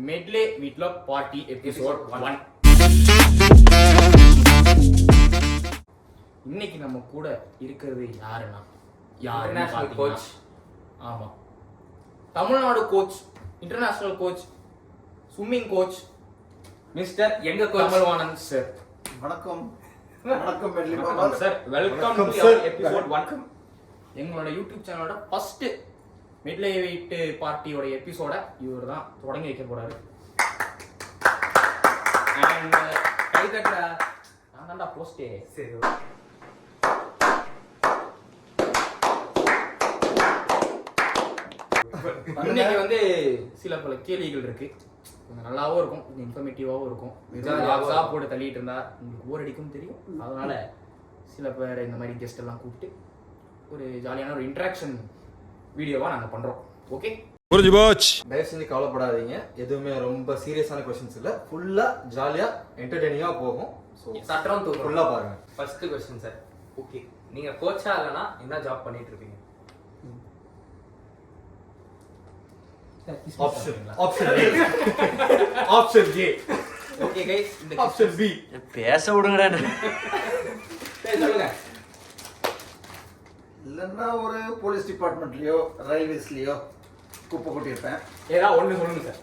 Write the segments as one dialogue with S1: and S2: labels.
S1: மெட்லே வீட்ல party episode 1. இன்னைக்கு நம்ம கூட இருக்கிறது யாருன்னா
S2: இன்டர்நேஷனல் கோச்.
S1: ஆமா, Tamil Nadu coach, international coach, swimming coach mister
S2: எங்க கோச்
S1: கமல்வானந்த் சார்.
S3: வணக்கம். வணக்கம் medley
S1: sir, welcome to episode 1. எங்களோட யூடியூப் சேனலோட ஃபர்ஸ்ட் மிட்லே வெயிட் பார்ட்டியோட எபிசோட இவர் தான் தொடங்கி வைக்க போறாரு. அண்ட் கை தட்டுற நான் தான்டா போஸ்டே.
S2: சரி,
S1: இன்னைக்கு வந்து சில பல கேள்விகள் இருக்கு. கொஞ்சம் நல்லாவும் இருக்கும், கொஞ்சம் இன்ஃபர்மேட்டிவாகவும் இருக்கும். போட்டு தள்ளிட்டு இருந்தா உங்களுக்கு போர் அடிக்கும் தெரியும். அதனால சில பேர் இந்த மாதிரி கெஸ்ட் எல்லாம் கூப்பிட்டு ஒரு ஜாலியான ஒரு இன்டராக்ஷன் வீடியோவா நாங்க பண்றோம். ஓகே,
S4: புரிஞ்சு போச்சு.
S5: தயவு செஞ்சு கவலைப்படாதீங்க, எதுவுமே ரொம்ப சீரியஸான கொஸ்டின்ஸ் இல்ல, ஃபுல்லா ஜாலியா என்டர்டெய்னிங்கா போகும். ஸோ
S2: சட்டம் தூக்கம்
S5: ஃபுல்லா பாருங்க.
S2: First question sir. ஓகே, நீங்க கோச்சா இல்லனா என்ன ஜாப் பண்ணிட்டு இருக்கீங்க?
S5: Option A.
S1: ஓகே கைஸ், இந்த
S5: ஆப்ஷன் பி.
S4: பேச விடுங்கடா.
S1: சொல்லுங்க.
S3: இல்லைன்னா ஒரு போலீஸ் டிபார்ட்மெண்ட்லயோ ரயில்வேஸ்லயோ குப்பை கொட்டியிருப்பேன்.
S1: ஏதாவது ஒண்ணு சொல்லுங்க சார்.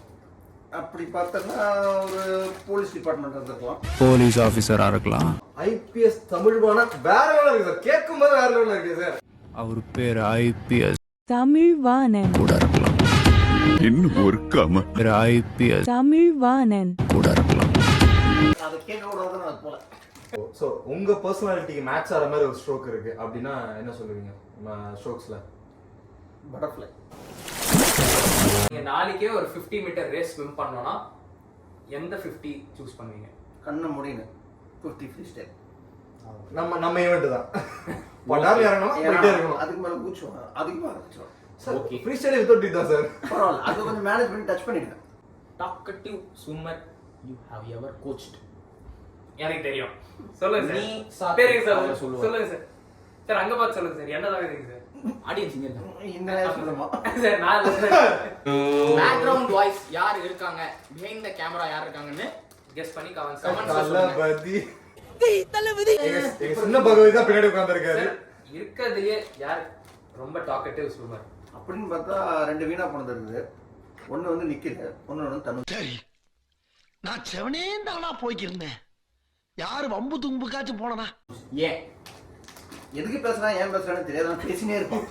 S3: அப்படி பார்த்தோன்னா ஒரு போலீஸ் டிபார்ட்மெண்ட் இருந்திருக்கலாம்.
S4: போலீஸ் ஆபீசரா இருக்கலாம்.
S5: ஐபிஎஸ் தமிழ்வான வேற லெவல்ல இருக்கு சார். கேட்கும் போது வேற லெவல்ல இருக்கு சார்.
S4: அவர் பேர் ஐபிஎஸ்
S6: தமிழ்வாணன்
S4: கூட இருக்கலாம்.
S7: இன்னும் ஒரு கம
S4: ஐபிஎஸ்
S6: தமிழ்வாணன்
S4: கூட இருக்கலாம்.
S3: அதை கேட்க கூடாதுன்னு அது போல.
S5: ஸோ உங்க பர்சனாலிட்டிக்கு மேட்ச் ஆகிற மாதிரி ஒரு ஸ்ட்ரோக் இருக்கு அப்படின்னா என்ன சொல்லுவீங்க? ஸ்ட்ரோக்ஸ்ல
S3: பட்டர்ஃப்ளை.
S2: நீங்க நாளைக்கே ஒரு 50 மீட்டர் ரேஸ் ஸ்விம் பண்ணனும்னா எந்த 50 சூஸ் பண்ணுவீங்க?
S3: கண்ணை முடியுங்க 50 ஃப்ரீ ஸ்டைல்.
S5: நம்ம ஈவெண்ட் தான். படாம இறங்கணும், போயிட்டே இருக்கணும்.
S3: அதுக்கு மேலே பூச்சுவாங்க, அதிகமாக இருந்துச்சோம்.
S5: Sir
S1: Okay.
S5: Freestyle without it தான் சார்.
S3: பரவாயில்ல, அது கொஞ்சம் மேனேஜ் பண்ணி டச் பண்ணிடுங்க.
S1: Talkative swimmer you have ever coached?
S2: எனக்கு தெரியும். சொல்லுங்க
S1: நீ
S2: சார். தெரியுங்க சார்.
S1: சொல்லுங்க.
S2: சொல்லுங்க சார். சார் அங்க பார்த்து சொல்லுங்க சார். என்னதாக இருக்கு சார்?
S1: ஆடியன்ஸ் இங்க இருக்காங்க.
S3: இந்த நேரம் சொல்லுமா
S2: சார் நான் இல்ல சார்.
S1: பேக்ரவுண்ட் வாய்ஸ் யார் இருக்காங்க, பிஹைண்ட் த கேமரா யார் இருக்காங்கன்னு
S2: கெஸ் பண்ணி கமெண்ட்
S1: Comment
S2: சொல்லுங்க.
S5: தளபதி. எங்க சின்ன பகவதி தான் பின்னாடி உட்கார்ந்திருக்காரு.
S2: இருக்கிறதுலயே யார் ரொம்ப டாக்கட்டிவ் ஸ்விம்மர்?
S3: அப்படின்னு பார்த்தா ரெண்டு வீணா போனது இருக்குது. ஒன்று வந்து நிக்கிது, ஒன்று தனு.
S8: சரி, நான் செவனே தானா போய்க்கிருந்தேன். யாரு வம்பு தும்புக்காச்சும் போனனா?
S1: ஏன்
S3: எதுக்கு பேசுறான், ஏன் பேசுறான்னு தெரியாது. நான் பேசினே இருப்பான்.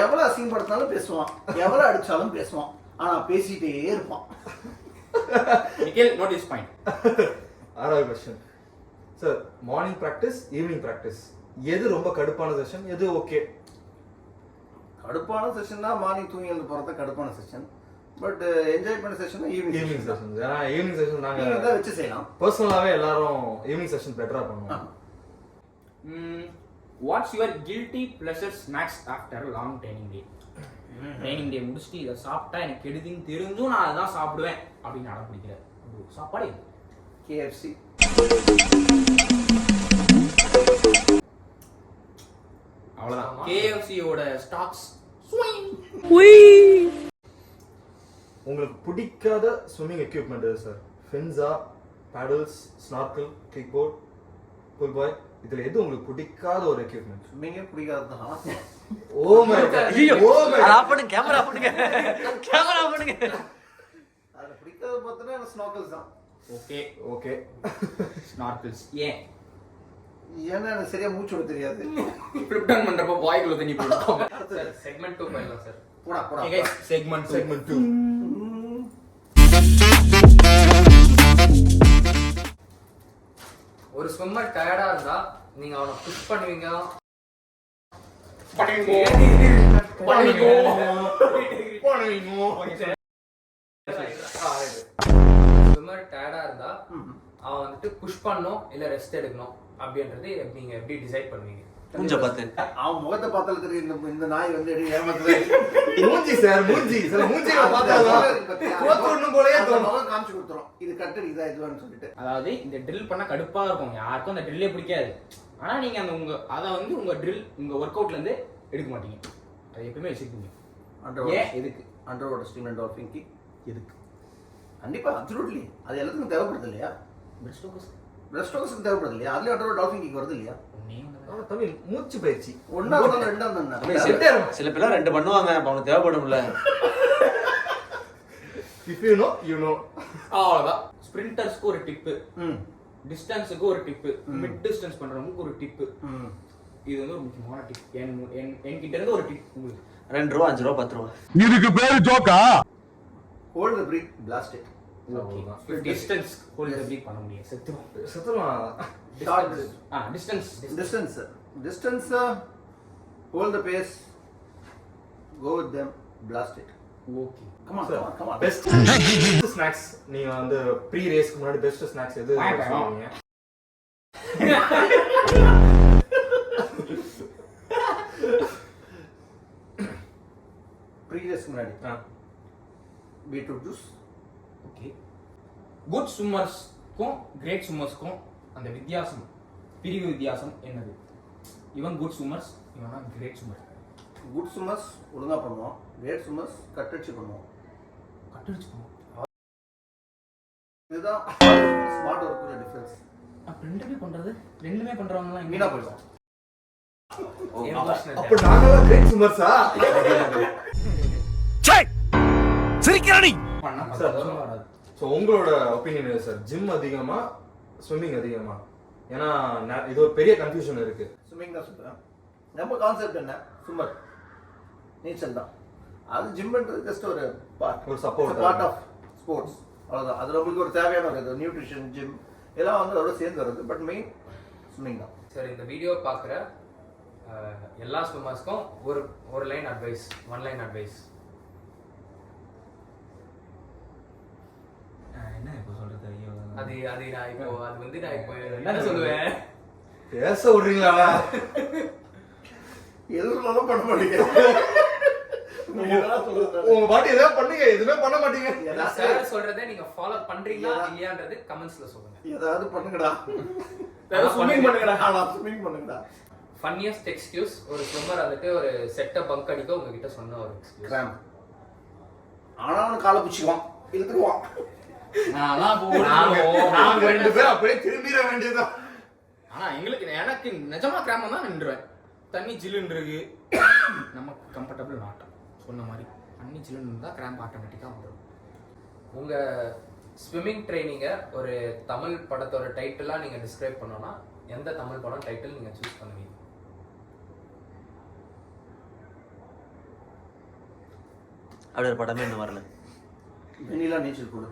S3: எவ்வளவு அசிங்கப்படுத்தினாலும் பேசுவான், எவ்வளவு அடிச்சாலும் பேசுவான். ஆனா பேசிட்டே இருப்பான்.
S1: Nikhil notice point.
S5: ஆறாவது question sir. Morning practice, evening practice, எது ரொம்ப கடுப்பான செஷன், எது ஓகே?
S3: கடுப்பான செஷன் தான் மார்னிங் தூங்கி வந்து போறது கடுப்பான செஷன். பட் என்ஜாய் பண்ண செஷன்
S5: ஈவினிங் செஷன். ஏன்னா ஈவினிங் செஷன் நாங்க
S3: தான் வச்சு செய்யலாம்.
S5: பர்சனலாவே எல்லாரும் ஈவினிங் செஷன் பெட்டரா பண்ணுவோம்.
S1: What's your guilty pleasure snacks after long training day? Training day முடிச்சுட்டு இதை சாப்பிட்டா எனக்கு கெடுதின்னு தெரிஞ்சும் நான் அதான் சாப்பிடுவேன் அப்படின்னு அடம் பிடிக்கிறேன். சாப்பாடு இது
S3: KFC.
S1: அவ்வளவுதான். KFC-யோட ஸ்டாக்ஸ்.
S5: உங்களுக்கு பிடிக்காத ஸ்விம்மிங் எக்யூப்மெண்ட் எது சார்? ஃபின்ஸா, paddles, snorkel, kick board, pull buoy, இதுல எது உங்களுக்கு பிடிக்காத ஒரு எக்யூப்மெண்ட்?
S3: ஸ்விம்மிங்கே பிடிக்காது தான்.
S5: Oh my god. Oh my god.
S4: பண்ணுங்க, கேமரா பண்ணுங்க, கேமரா பண்ணுங்க.
S3: அது பிடிக்காத பார்த்தா ஸ்னார்க்கிள்ஸ் தான்.
S1: Okay
S5: okay.
S1: ஸ்னார்க்கிள்ஸ். ஏன்?
S3: ஏன்னா எனக்கு சரியா மூச்சு விட தெரியாது.
S1: ஃபிளிப் டவுன் பண்றப்ப வாய்க்குள்ள தண்ணி போடுவோம்.
S2: சார் செக்மெண்ட் 2 பண்ணலாம் சார்.
S3: போடா போடா.
S1: Okay guys, segment 2.
S2: ஒரு ஸ்விம்மர் டயர்டா இருந்தா நீங்க அவனை புஷ் பண்ணுவீங்க? ஸ்விம்மர் டயர்டா இருந்தா அவன் வந்துட்டு புஷ் பண்ணணும் இல்ல ரெஸ்ட் எடுக்கணும் அப்படின்றது நீங்க எப்படி டிசைட் பண்ணுவீங்க?
S4: மூஞ்ச பார்த்து.
S3: அவன் முகத்தை பார்த்தாலும் தெரியும் இந்த நாய் வந்து ஏமாத்துது.
S5: மூஞ்சி சார், மூஞ்சி. சில மூஞ்சிகளை பார்த்தாதான் கோத்துறணும் போலயே தோணும்.
S3: முகம் காமிச்சு கொடுத்துரும். இது கட்டு இதா இதுவான்னு சொல்லிட்டு.
S1: அதாவது இந்த ட்ரில் பண்ணா கடுப்பா இருக்கும், யாருக்கும் அந்த ட்ரில்லே பிடிக்காது. ஆனா நீங்க அந்த அத வந்து உங்க ட்ரில் உங்க ஒர்க் அவுட்ல இருந்து எடுக்க மாட்டீங்க. அது எப்பவுமே வச்சிருக்கீங்க. ஏன்? எதுக்கு?
S3: Under water steam and dolphin kick.
S1: எதுக்கு?
S3: கண்டிப்பா அப்சல்யூட்லி அது எல்லாத்துக்கும் தேவைப்படுது இல்லையா?
S1: பெஸ்ட் ஃபோக்கஸ்
S3: பிரஸ்ட் ஸ்ட்ரோக்ஸ்க்கு தேவைப்படுது இல்லையா? அதுலயும் அட்டோட டால்ஃபின் கிக் வருது இல்லையா?
S5: தம்பி மூச்சு பயிற்சி
S3: ஒன்னா இருந்தாலும் ரெண்டா இருந்தா
S4: சில பேர்லாம் 2 பண்ணுவாங்க அப்ப அவனுக்கு தேவைப்படும்ல.
S5: If you know you know.
S1: அவ்வளவுதான். ஸ்பிரிண்டர்ஸ்க்கு ஒரு டிப்பு,
S3: ம்
S1: டிஸ்டன்ஸுக்கு ஒரு டிப்பு, மிட் டிஸ்டன்ஸ் பண்றவங்களுக்கு ஒரு டிப்பு.
S3: ம்
S1: இது வந்து ஒரு முக்கியமான டிப். என்கிட்ட இருந்து ஒரு டிப் உங்களுக்கு.
S4: 2 ரூபா 5 ரூபா 10 ரூபா.
S7: இதுக்கு பேரு ஜோக்கா?
S3: Hold the breath, blast it.
S1: Okay. Distance hold the breath பண்ண முடியாது.
S5: சத்தமா
S3: short distance hold the pace, go with them, blast it.
S1: Okay.
S3: Come on.
S5: Best snacks நீங்க வந்து ப்ரீ ரேஸ்க்கு முன்னாடி பெஸ்ட் ஸ்நாக்ஸ் எது சொல்லுவீங்க?
S3: ப்ரீவியஸ் முன்னாடி பீட்ரூட் ஜூஸ்.
S1: ஓகே. குட் ஸ்விம்மர்ஸ்க்கும் கிரேட் ஸ்விம்மர்ஸ்க்கும் அந்த வித்தியாசம், பிரிவு வித்தியாசம் என்னது? இவன் குட் ஸ்விம்மர்ஸ், இவனா கிரேட் ஸ்விம்மர்.
S3: குட் ஸ்விம்மர்ஸ் ஒழுங்கா பண்ணுவோம், கிரேட் ஸ்விம்மர்ஸ் கட்டடிச்சு பண்ணுவோம்.
S1: கட்டடிச்சு பண்ணுவோம்.
S3: இதுதான் ஸ்மார்ட் ஒர்க்குள்ள டிஃபரன்ஸ்.
S1: அப்ப ரெண்டுமே பண்றவங்கலாம்
S3: வீணா போயிடும்.
S5: அப்ப நாங்கலாம் கிரேட் ஸ்விம்மர்ஸா?
S7: சிரிக்கிறானி.
S1: பண்ணா
S5: சார்
S1: வராது.
S5: ஸோ உங்களோட ஒப்பீனியன் என்ன சார்? ஜிம் அதிகமா ஸ்விம்மிங் அதிகமா? ஏன்னா இது ஒரு பெரிய கன்ஃபியூஷன் இருக்கு.
S3: ஸ்விம்மிங் தான் சொல்றேன். நம்ம கான்செப்ட் என்ன? ஸ்விம்மர் நீச்சல் தான். அது ஜிம்ன்றது ஜஸ்ட் ஒரு பார்ட்,
S5: ஒரு சப்போர்ட்,
S3: பார்ட் ஆஃப் ஸ்போர்ட்ஸ். அவ்வளோதான். அது நம்மளுக்கு ஒரு தேவையான ஒரு நியூட்ரிஷன், ஜிம் எல்லாம் வந்து அதோட சேர்ந்து வருது. பட் மெயின் ஸ்விம்மிங் தான்.
S2: சரி, இந்த வீடியோ பார்க்குற எல்லா ஸ்விம்மர்ஸ்க்கும் ஒரு லைன் அட்வைஸ், 1 லைன் அட்வைஸ்.
S1: என்ன இப்போ சொல்றது? ஐயோ,
S2: அது நான் இப்போ என்ன சொல்லுவேன்?
S5: பேச விடுறீங்களா?
S3: எது சொன்னாலும் பண்ண மாட்டீங்க.
S5: உங்க பாட்டி எதாவது பண்ணுங்க, எதுவுமே பண்ண மாட்டீங்க.
S2: சார் சொல்றதை நீங்க ஃபாலோ பண்றீங்களா இல்லையான்றது கமெண்ட்ஸ்ல சொல்லுங்க.
S3: ஏதாவது பண்ணுங்கடா.
S1: ஸ்விம்மிங் பண்ணுங்கடா.
S3: ஸ்விம்மிங் பண்ணுங்கடா.
S2: ஃபன்னியஸ்ட் எக்ஸ்கியூஸ் ஒரு ஸ்விம்மர் வந்துட்டு ஒரு செட்டை பங்க் அடிக்க உங்ககிட்ட சொன்ன ஒரு எக்ஸ்கியூஸ்.
S3: கிராம். ஆனா அவனுக்கு காலை பிடிச்சிக்குவான், இழுத்துக்குவான்.
S5: நாங்க 2 பேரும் அப்படியே திரும்பிட வேண்டியதுதான்.
S1: ஆனா எனக்கு நிஜமா கிராமம் தான் நின்றுவேன். தண்ணி ஜில்லுன்னு இருக்கு, நமக்கு கம்ஃபர்டபுள் நாட்டம். சொன்ன மாதிரி தண்ணி ஜில்லுன்னு இருந்தா கிராம்ப் ஆட்டோமேட்டிக்கா வந்துடும்.
S2: உங்க ஸ்விம்மிங் ட்ரைனிங்கை ஒரு தமிழ் படத்தோட டைட்டிலா நீங்க டிஸ்கிரைப் பண்ணோம்னா எந்த தமிழ் படம் டைட்டில் நீங்க சூஸ் பண்ணுவீங்க?
S4: அப்படி ஒரு படமே இன்னும் வரல.
S3: வெண்ணிலா நீச்சல் குழு.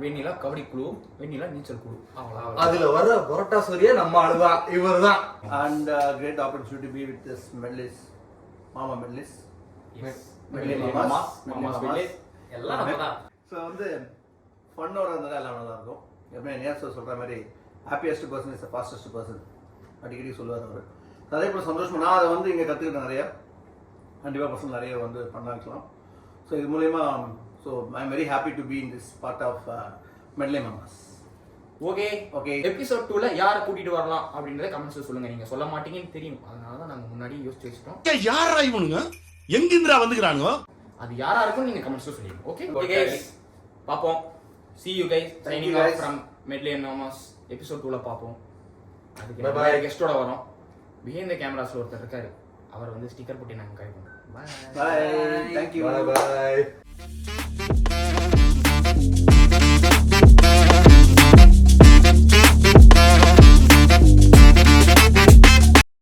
S1: வெண்ணிலா கபடி குழு, வெண்ணிலா நீச்சல் குழு. அவ்வளோ.
S5: அதுல வர்ற பரோட்டா சூரிய நம்ம ஆளுதான், இவர்தான்.
S3: And great opportunity to be with this medalist, Mama medalist.
S2: எல்லாம் நம்ம தான்.
S3: ஸோ வந்து ஃபன்னோட இருந்தது எல்லாம் நல்லா இருக்கும். எப்பவுமே நேர் சார் சொல்கிற மாதிரி happiest person is the fastest person அடிக்கடி சொல்லுவார் அவர். அதே போல் சந்தோஷமாக நான் அதை வந்து இங்கே கற்றுக்கிட்டேன் நிறையா. கண்டிப்பாக பர்சன் நிறைய வந்து பண்ண வைக்கலாம். ஸோ இது மூலயமா so I am very happy to be in this part of medley mamas.
S1: Okay.
S3: Okay.
S1: Episode 2ல யாரை கூட்டிட்டு வரலாம் அப்படின்றத கமெண்ட்ஸ்ல சொல்லுங்க. நீங்க சொல்ல மாட்டீங்கன்னு தெரியும், அதனால தான் நாங்க முன்னாடி யோசிச்சு வச்சிட்டோம்.
S7: யாரா இவனுங்க? எங்கிந்திரா வந்துக்கிறானுங்க?
S1: அது யாரா இருக்கும் நீங்க கமெண்ட்ஸ்ல சொல்லுங்க. ஓகே गाइस, பாப்போம். See you guys. Signing off from Medley and Mamas. Episode 2ல பாப்போம். அதுக்கு
S5: Bye
S1: வேற
S5: bye.
S1: கெஸ்டோட வரோம். பிஹைண்ட் தி கேமராஸ்ல ஒருத்தர் இருக்காரு, அவர் வந்து ஸ்டிக்கர் போட்டு நாங்க கை பண்றோம். Bye
S3: Bye. Thank you.
S5: Bye bye.